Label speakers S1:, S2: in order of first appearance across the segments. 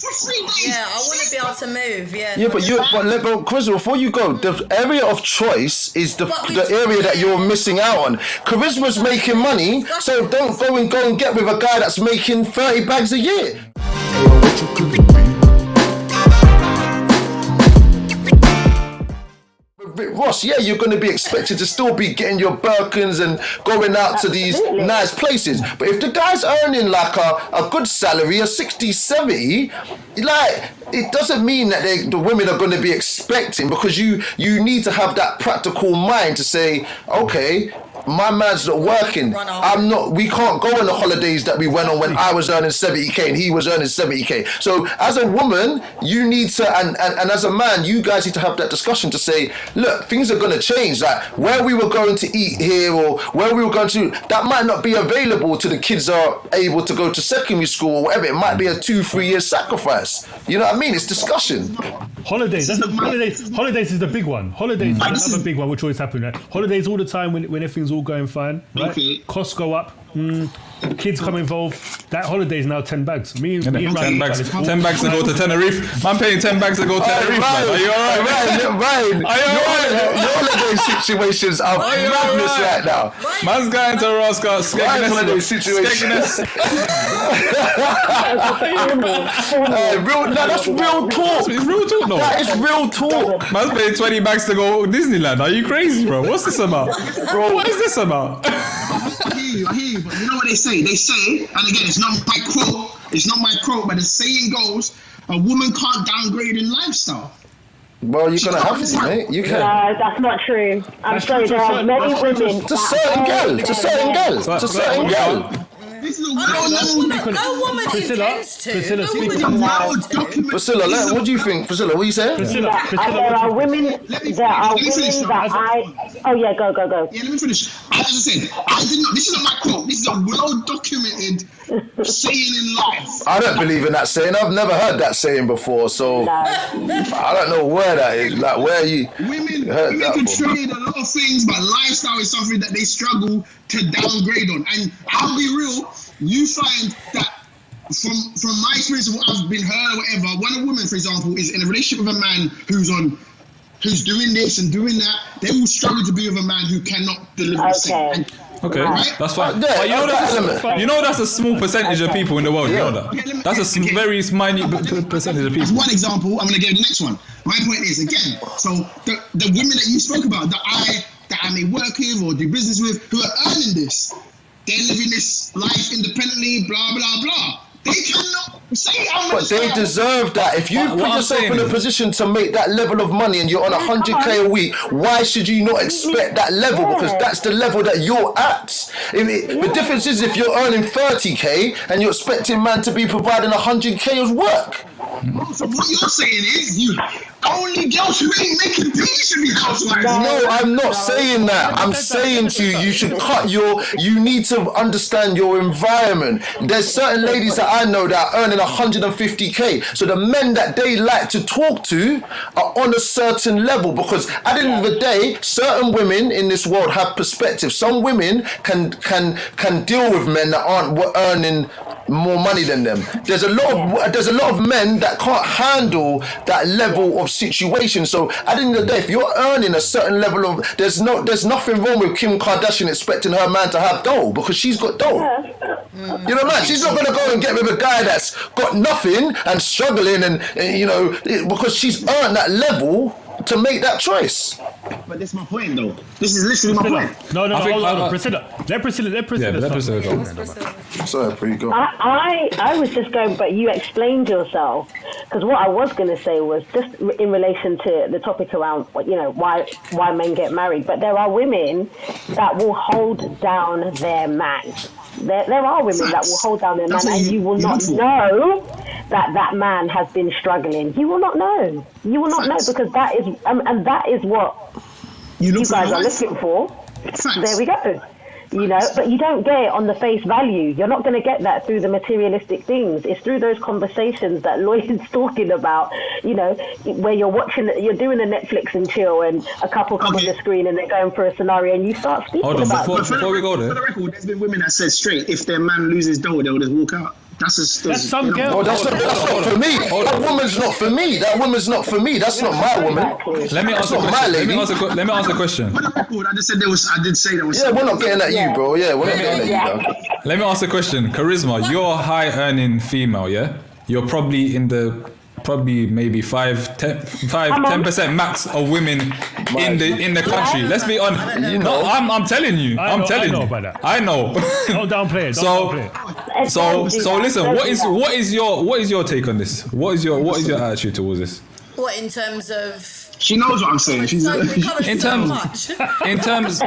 S1: for 3 days.
S2: Yeah, I want to be able to move. Yeah.
S3: Yeah, but Carissa, before you go, the area of choice is the area that you're missing out on. Charisma's making money, so don't go and get with a guy that's making 30 bags a year. Ross, yeah, you're going to be expected to still be getting your Birkins and going out to these nice places. But if the guy's earning like a good salary, a 60, 70, like, it doesn't mean that the women are going to be expecting, because you need to have that practical mind to say, okay, my man's not working. We can't go on the holidays that we went on when I was earning 70k and he was earning 70k. So as a woman, you need to, and as a man, you guys need to have that discussion to say, look, things are going to change. Like, where we were going to eat here or where we were going to, that might not be available to the kids are able to go to secondary school or whatever. It might be a 2-3 year sacrifice. You know what I mean? It's discussion.
S4: Holidays is the big one. Holidays is another big one, which always happens. Right? Holidays all the time when everything's all going fine. Right? Okay. Costs go up. Kids come involved. That holiday is now 10 bags. Me and
S5: 10 bags to go to Tenerife. I'm paying 10 bags to go to Tenerife. Man. Are you alright?
S3: Ryan, your holiday situations are madness right now.
S5: Man's going to Roscoe.
S3: Holiday situations. That's real talk.
S5: It's real talk, no.
S3: That is real talk.
S5: Man's paying 20 bags to go Disneyland. Are you crazy, bro? What's this about? Bro, what is this about?
S1: I hear you, but you know what they say? They say, and again, it's not my quote, but the saying goes, a woman can't downgrade in lifestyle.
S3: Well, you're going to have to, mate. You can.
S6: No, that's not true. I'm sorry, there are many women.
S3: To certain girl.
S1: This is a
S2: no woman intends to.
S3: Priscilla, what do you think? Priscilla, what are you saying?
S6: There are women that I... Oh, yeah, go.
S1: Yeah, let me finish. As I said, this is not my quote. This is a well-documented saying in life.
S3: I don't believe in that saying. I've never heard that saying before, so I don't know where that is. Like, where you
S1: women can trade a lot of things, but lifestyle is something that they struggle to downgrade on. And I'll be real, you find that from my experience of what I've been heard or whatever, when a woman, for example, is in a relationship with a man who's doing this and doing that, they will struggle to be with a man who cannot deliver the same.
S5: Okay,
S1: right?
S5: That's fine. But you know that's a small percentage of people in the world. You know that. That's a very minute percentage of people.
S1: As one example, I'm going to give the next one. My point is, again, so the women that you spoke about that I may work with or do business with who are earning this, they're living this life independently, blah, blah, blah. They cannot say how much.
S3: But they deserve that. If you put yourself in a position to make that level of money and you're on 100k a week, why should you not expect that level? Because that's the level that you're at. The difference is if you're earning 30k and you're expecting man to be providing 100k of work.
S1: So what you're saying is only girls who ain't making peas should be housewives.
S3: No, I'm not saying that. I'm saying to you, you need to understand your environment. There's certain ladies that I know that are earning 150k. So the men that they like to talk to are on a certain level, because at the end of the day, certain women in this world have perspective. Some women can deal with men that aren't earning more money than them. There's a lot of men that can't handle that level of situation. So at the end of the day, if you're earning a certain level of, there's nothing wrong with Kim Kardashian expecting her man to have dough, because she's got dough. You know what I mean? She's not going to go and get with a guy that's got nothing and struggling and because she's earned that level to make that choice.
S1: But that's my point, though. This is literally my point.
S4: No, hold on. Priscilla. Let Priscilla
S5: go.
S3: Sorry, pretty good.
S6: I was just going, but you explained yourself, because what I was going to say was just in relation to the topic around, why men get married. But there are women that will hold down their man. There are women that will hold down their man, and you will not know that man has been struggling. You will not know. You will not know, because that is, and that is what you guys are looking for. There we go. But you don't get it on the face value. You're not going to get that through the materialistic things. It's through those conversations that Lloyd's talking about, where you're doing a Netflix and chill, and a couple come on the screen and they're going for a scenario, and you start speaking about it.
S5: Before we go there.
S1: For the record, there's been women that said straight, if their man loses dough, they'll just walk out. That's
S4: some girl.
S3: Oh, that's not for me. That woman's not for me. That woman's not for me. That's not my woman.
S5: Let me ask a question. Let me ask a question.
S1: For the record, I did say there was.
S3: Yeah, we're not getting at you, bro. Yeah, we're not getting at you, bro.
S5: Let me ask a question. Charisma, you're a high earning female, yeah? You're probably in the maybe 10% max of women in the country. Let's be honest. I'm telling you. I know about that. I know.
S4: Don't downplay it.
S5: So listen. What is your take on this? What is your attitude towards this?
S2: What in terms of?
S1: She knows what I'm saying.
S5: In terms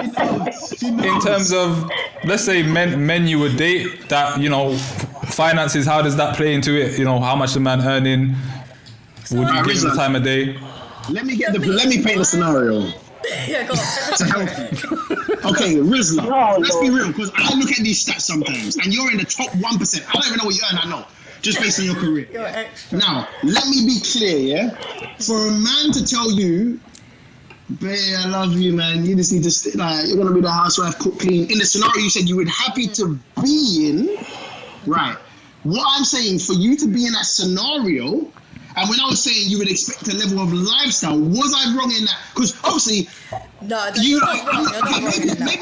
S5: of, let's say men you would date that, you know, finances. How does that play into it? You know, how much the man earning? Would you give him the time of day?
S1: Let me paint the scenario.
S2: Yeah, go on.
S1: To help you. Okay, Rizla, let's be real, because I look at these stats sometimes, and you're in the top 1%. I don't even know what you earn, I know. Just based on your career. Now, let me be clear, yeah? For a man to tell you, babe, I love you, man, you just need to stay, like, you're going to be the housewife, cook, clean. In the scenario you said you would happy to be in, right? What I'm saying, for you to be in that scenario, and when I was saying you would expect a level of lifestyle, was I wrong in that? Because obviously, maybe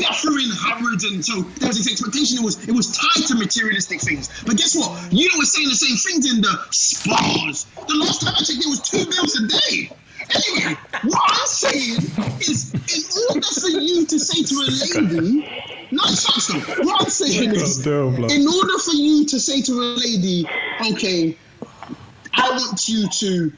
S1: I threw in Harrods, and so there was this expectation. It was tied to materialistic things. But guess what? You were saying the same things in the spas. The last time I checked, it was 2 bills a day. Anyway, what I'm saying is, in order for you to say to a lady, what I'm saying is, in order for you to say to a lady, okay, I want you to,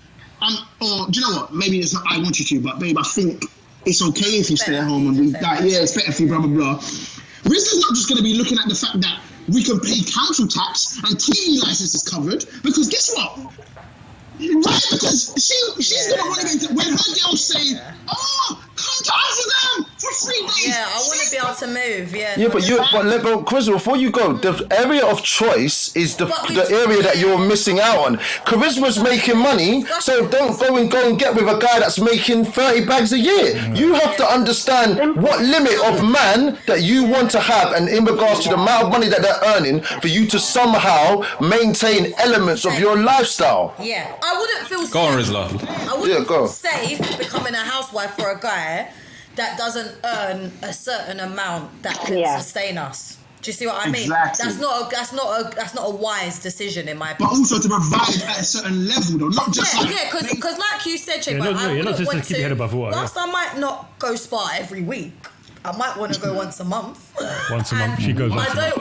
S1: or do you know what? Maybe it's not I want you to, but babe, I think it's okay if you stay at home and we die. Yeah, it's better for you, blah, blah, blah. Rizla's not just going to be looking at the fact that we can pay council tax and TV licenses covered, because guess what? Right, because she's going to want to get into, when her girls say, oh, come to Amsterdam for 3 days.
S2: Yeah, I want to be able to move, yeah.
S3: Yeah, but Chris, before you go, the area of choice is the area that you're missing out on. Charisma's making money, so don't go and get with a guy that's making 30 bags a year. You have to understand what limit of man that you want to have, and in regards to the amount of money that they're earning, for you to somehow maintain elements of your lifestyle.
S2: Yeah. I wouldn't feel safe.
S5: Go on, Rizla.
S2: I wouldn't feel safe becoming a housewife for a guy that doesn't earn a certain amount that can sustain us. Do you see what I mean?
S1: Exactly.
S2: That's not a wise decision in my opinion.
S1: But also to provide at a certain level, though, not just
S2: because like you said, Che,
S4: you're not just to keep your head above water.
S2: Whilst I might not go spa every week, I might want to go once a month.
S4: Once a month, she goes once a month.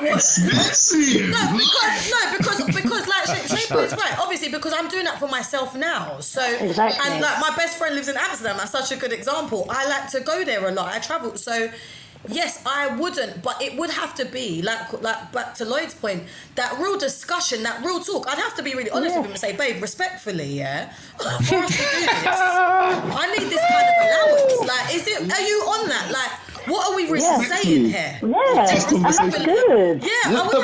S2: Because like Shaypa is right. Obviously, because I'm doing that for myself now. So
S6: exactly.
S2: And like my best friend lives in Amsterdam. That's such a good example. I like to go there a lot. I travel. So yes, I wouldn't, but it would have to be like back to Lloyd's point, that real discussion, that real talk. I'd have to be really honest with him and say, babe, respectfully, for us to do this, I need this kind of allowance. Like, are you on that? Like, what are we really saying here?
S6: Yeah, that's good.
S3: But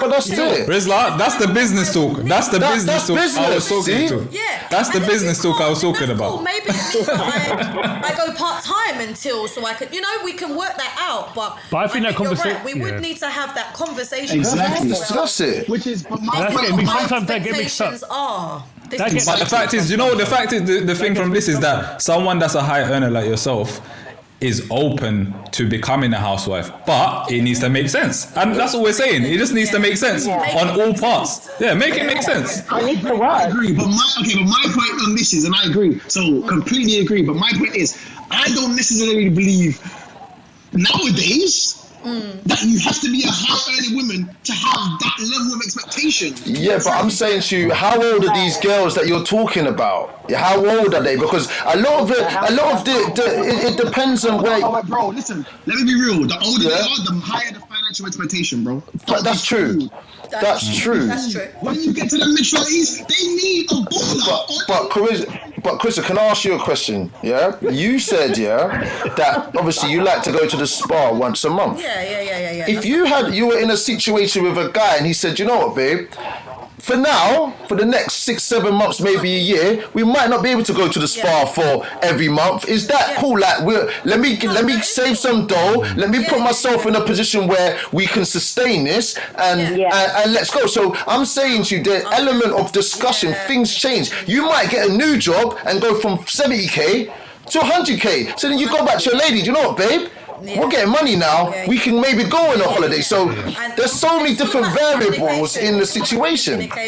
S3: that's it.
S5: Rizla, that's the business talk. That's the business talk I was talking to.
S2: Yeah.
S5: That's the business talk I was talking about.
S2: Cool. Maybe it means that I go part-time until, so I could, we can work that out. But
S4: I think that conversation...
S2: Right. We would need to have that conversation.
S1: Exactly.
S3: Discuss it.
S1: Which is, but
S4: sometimes that get mixed up.
S5: But the fact is, the thing from this is that someone that's a high earner like yourself is open to becoming a housewife, but it needs to make sense, and that's what we're saying. It just needs to make sense on all parts. Yeah, make it make sense.
S6: I need to work.
S1: I agree, but my point on this is, and I agree, so completely agree. But my point is, I don't necessarily believe nowadays that you have to be a high-earning woman to have that level of expectation.
S3: Yeah, but I'm saying to you, how old are these girls that you're talking about? How old are they? Because a lot of it depends on where.
S1: Oh, bro, listen. Let me be real. The older they are, the higher the financial expectation, bro.
S3: But that's true. That's true.
S1: When you get to the mid-20s, they need a baller.
S3: But Chris, can I ask you a question? Yeah, you said that obviously you like to go to the spa once a month.
S2: Yeah.
S3: If you were in a situation with a guy and he said, you know what, babe, for now, for the next 6-7 months, maybe a year, we might not be able to go to the spa for every month. Is that cool? Like, let me save some dough. Let me put myself in a position where we can sustain this, and let's go. So I'm saying to you, the element of discussion, things change. You might get a new job and go from 70k to 100k. So then you go back to your lady. Do you know what, babe? We're getting money now. We can maybe go on a holiday. So there's so many different variables in the situation.
S2: But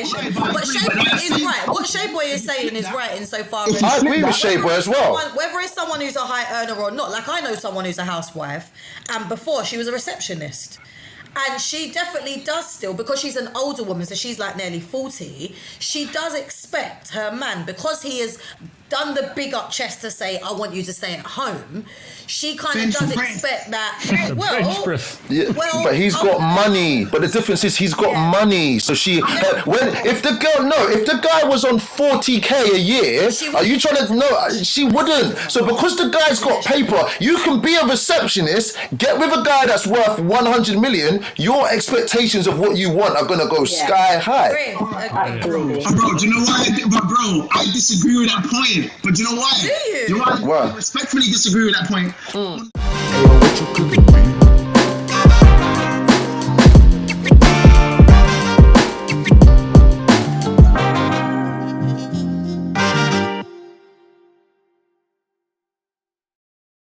S2: Shayboy is right. What Shayboy is saying is right insofar as
S3: I agree with Shayboy as well.
S2: Whether it's someone who's a high earner or not, like I know someone who's a housewife, and before she was a receptionist. And she definitely does still, because she's an older woman, so she's like nearly 40, she does expect her man, because he has done the big up chest to say, I want you to stay at home, she kind of does expect that.
S3: But he's got money. But the difference is he's got money. So if the guy was on 40k a year, are you trying to know? She wouldn't. So because the guy's got paper, you can be a receptionist, get with a guy that's worth 100 million. Your expectations of what you want are gonna go sky high.
S1: Bro, do you know why? Bro, I disagree with that point. But do you know why?
S2: Do you?
S1: You know why? I respectfully disagree with that point.